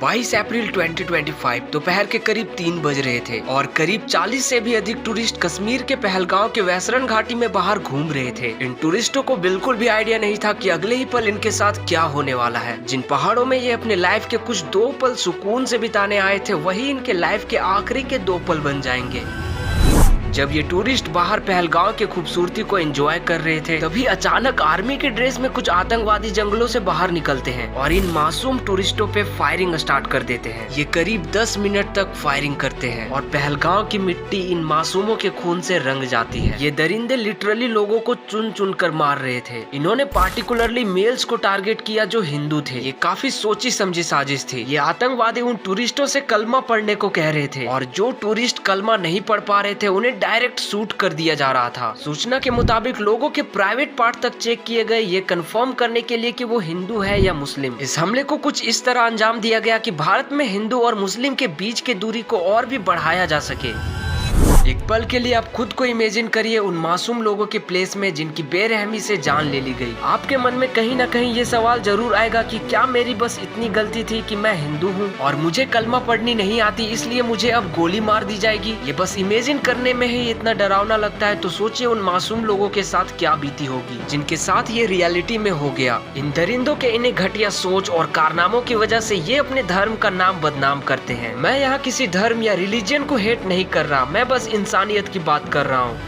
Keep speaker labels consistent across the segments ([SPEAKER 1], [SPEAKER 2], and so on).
[SPEAKER 1] 22 अप्रैल 2025 दोपहर के करीब 3 बज रहे थे और करीब 40 से भी अधिक टूरिस्ट कश्मीर के पहलगांव के वैसरन घाटी में बाहर घूम रहे थे। इन टूरिस्टों को बिल्कुल भी आइडिया नहीं था कि अगले ही पल इनके साथ क्या होने वाला है। जिन पहाड़ों में ये अपने लाइफ के कुछ 2 पल सुकून से बिताने आए थे, वही इनके लाइफ के आखिरी के 2 पल बन जाएंगे। जब ये टूरिस्ट बाहर पहलगांव के खूबसूरती को एंजॉय कर रहे थे, तभी अचानक आर्मी के ड्रेस में कुछ आतंकवादी जंगलों से बाहर निकलते हैं और इन मासूम टूरिस्टों पे फायरिंग स्टार्ट कर देते हैं। ये करीब 10 मिनट तक फायरिंग करते हैं और पहलगांव की मिट्टी इन मासूमों के खून से रंग जाती है। ये दरिंदे लिटरली लोगों को चुन चुन कर मार रहे थे। इन्होंने पार्टिकुलरली मेल्स को टारगेट किया जो हिंदू थे। ये काफी सोची समझी साजिश थी। ये आतंकवादी उन टूरिस्टों से कलमा पढ़ने को कह रहे थे और जो टूरिस्ट कलमा नहीं पढ़ पा रहे थे उन्हें डायरेक्ट शूट कर दिया जा रहा था। सूचना के मुताबिक लोगों के प्राइवेट पार्ट तक चेक किए गए, ये कंफर्म करने के लिए कि वो हिंदू है या मुस्लिम। इस हमले को कुछ इस तरह अंजाम दिया गया कि भारत में हिंदू और मुस्लिम के बीच की दूरी को और भी बढ़ाया जा सके। एक पल के लिए आप खुद को इमेजिन करिए उन मासूम लोगों के प्लेस में जिनकी बेरहमी से जान ले ली गई। आपके मन में कहीं ना कहीं ये सवाल जरूर आएगा कि क्या मेरी बस इतनी गलती थी कि मैं हिंदू हूँ और मुझे कलमा पढ़नी नहीं आती, इसलिए मुझे अब गोली मार दी जाएगी। ये बस इमेजिन करने में ही इतना डरावना लगता है, तो सोचिए उन मासूम लोगों के साथ क्या बीती होगी जिनके साथ ये रियलिटी में हो गया। इन दरिंदों के इन्हें घटिया सोच और कारनामों की वजह से ये अपने धर्म का नाम बदनाम करते हैं। मैं यहाँ किसी धर्म या रिलीजन को हेट नहीं कर रहा, मैं बस इंसानियत की बात कर रहा हूँ।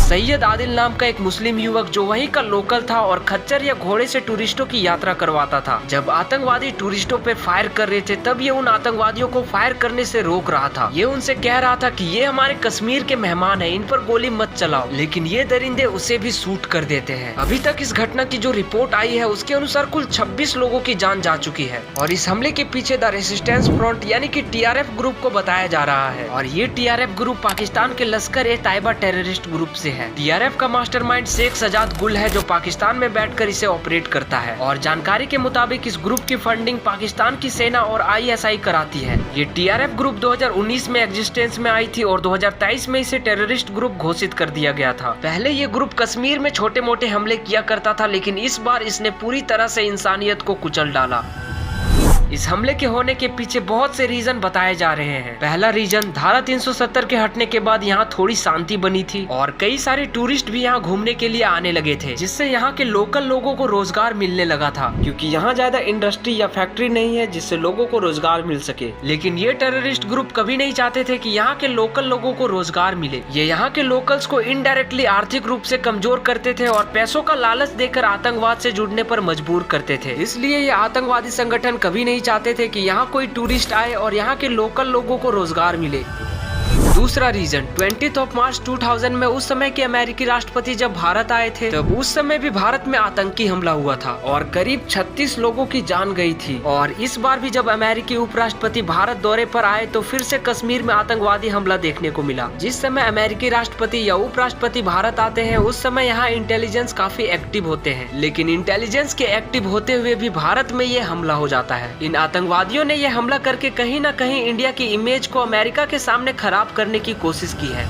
[SPEAKER 1] सैयद आदिल नाम का एक मुस्लिम युवक जो वहीं का लोकल था और खच्चर या घोड़े से टूरिस्टों की यात्रा करवाता था। जब आतंकवादी टूरिस्टों पे फायर कर रहे थे, तब ये उन आतंकवादियों को फायर करने से रोक रहा था। ये उनसे कह रहा था कि ये हमारे कश्मीर के मेहमान हैं, इन पर गोली मत चलाओ, लेकिन ये दरिंदे उसे भी शूट कर देते हैं। अभी तक इस घटना की जो रिपोर्ट आई है उसके अनुसार कुल 26 लोगों की जान जा चुकी है और इस हमले के पीछे द रेसिस्टेंस फ्रंट यानी कि TRF ग्रुप को बताया जा रहा है और ये TRF ग्रुप पाकिस्तान के लश्कर-ए-तैयबा टेररिस्ट ग्रुप से है। TRF का मास्टरमाइंड शेख सजाद गुल है जो पाकिस्तान में बैठकर इसे ऑपरेट करता है और जानकारी के मुताबिक इस ग्रुप की फंडिंग पाकिस्तान की सेना और ISI कराती है। ये TRF ग्रुप 2019 में एग्जिस्टेंस में आई थी और 2023 में इसे टेररिस्ट ग्रुप घोषित कर दिया गया था। पहले ये ग्रुप कश्मीर में छोटे मोटे हमले किया करता था, लेकिन इस बार इसने पूरी तरह से इंसानियत को कुचल डाला। इस हमले के होने के पीछे बहुत से रीजन बताए जा रहे हैं। पहला रीजन, धारा 370 के हटने के बाद यहाँ थोड़ी शांति बनी थी और कई सारे टूरिस्ट भी यहाँ घूमने के लिए आने लगे थे, जिससे यहाँ के लोकल लोगों को रोजगार मिलने लगा था, क्योंकि यहाँ ज्यादा इंडस्ट्री या फैक्ट्री नहीं है जिससे लोगों को रोजगार मिल सके। लेकिन ये टेररिस्ट ग्रुप कभी नहीं चाहते थे कि यहाँ के लोकल लोगों को रोजगार मिले। ये यहाँ के लोकल्स को इनडायरेक्टली आर्थिक रूप से कमजोर करते थे और पैसों का लालच देकर आतंकवाद से जुड़ने पर मजबूर करते थे। इसलिए ये आतंकवादी संगठन कभी नहीं चाहते थे कि यहाँ कोई टूरिस्ट आए और यहाँ के लोकल लोगों को रोजगार मिले। दूसरा रीजन, 20 मार्च 2000 में उस समय के अमेरिकी राष्ट्रपति जब भारत आए थे, तब उस समय भी भारत में आतंकी हमला हुआ था और करीब 36 लोगों की जान गई थी। और इस बार भी जब अमेरिकी उपराष्ट्रपति भारत दौरे पर आए तो फिर से कश्मीर में आतंकवादी हमला देखने को मिला। जिस समय अमेरिकी राष्ट्रपति या उपराष्ट्रपति भारत आते हैं, उस समय यहाँ इंटेलिजेंस काफी एक्टिव होते हैं, लेकिन इंटेलिजेंस के एक्टिव होते हुए भी भारत में ये हमला हो जाता है। इन आतंकवादियों ने ये हमला करके कहीं न कहीं इंडिया की इमेज को अमेरिका के सामने खराब करने की कोशिश की है।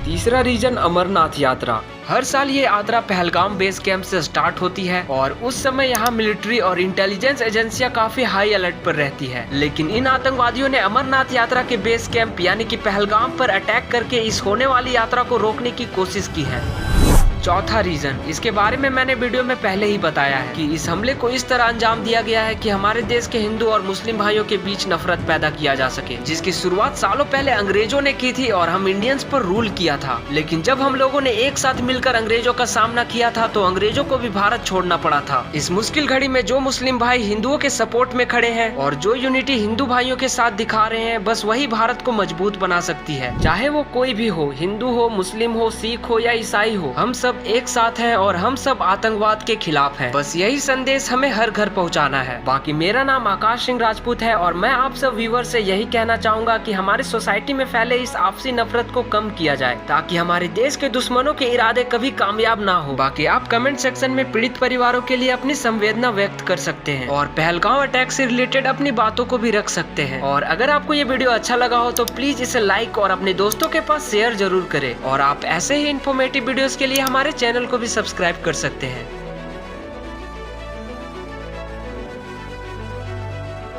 [SPEAKER 1] तीसरा रीजन, अमरनाथ यात्रा। हर साल ये यात्रा पहलगाम बेस कैंप से स्टार्ट होती है और उस समय यहाँ मिलिट्री और इंटेलिजेंस एजेंसियां काफी हाई अलर्ट पर रहती है, लेकिन इन आतंकवादियों ने अमरनाथ यात्रा के बेस कैंप यानी कि पहलगाम पर अटैक करके इस होने वाली यात्रा को रोकने की कोशिश की है। चौथा रीजन, इसके बारे में मैंने वीडियो में पहले ही बताया है कि इस हमले को इस तरह अंजाम दिया गया है कि हमारे देश के हिंदू और मुस्लिम भाइयों के बीच नफरत पैदा किया जा सके, जिसकी शुरुआत सालों पहले अंग्रेजों ने की थी और हम इंडियंस पर रूल किया था। लेकिन जब हम लोगों ने एक साथ मिलकर अंग्रेजों का सामना किया था तो अंग्रेजों को भी भारत छोड़ना पड़ा था। इस मुश्किल घड़ी में जो मुस्लिम भाई हिंदुओं के सपोर्ट में खड़े हैं और जो यूनिटी हिंदू भाइयों के साथ दिखा रहे हैं, बस वही भारत को मजबूत बना सकती है। चाहे वो कोई भी हो, हिंदू हो, मुस्लिम हो, सिख हो या ईसाई हो, हम सब एक साथ हैं और हम सब आतंकवाद के खिलाफ हैं। बस यही संदेश हमें हर घर पहुंचाना है। बाकी मेरा नाम आकाश सिंह राजपूत है और मैं आप सब व्यूअर से यही कहना चाहूंगा कि हमारे सोसाइटी में फैले इस आपसी नफरत को कम किया जाए, ताकि हमारे देश के दुश्मनों के इरादे कभी कामयाब ना हो। बाकी आप कमेंट सेक्शन में पीड़ित परिवारों के लिए अपनी संवेदना व्यक्त कर सकते हैं और पहलगाम अटैक से रिलेटेड अपनी बातों को भी रख सकते हैं। और अगर आपको ये वीडियो अच्छा लगा हो तो प्लीज इसे लाइक और अपने दोस्तों के पास शेयर जरूर करें। और आप ऐसे ही इन्फॉर्मेटिव वीडियोस के लिए हमारे चैनल को भी सब्सक्राइब कर सकते हैं।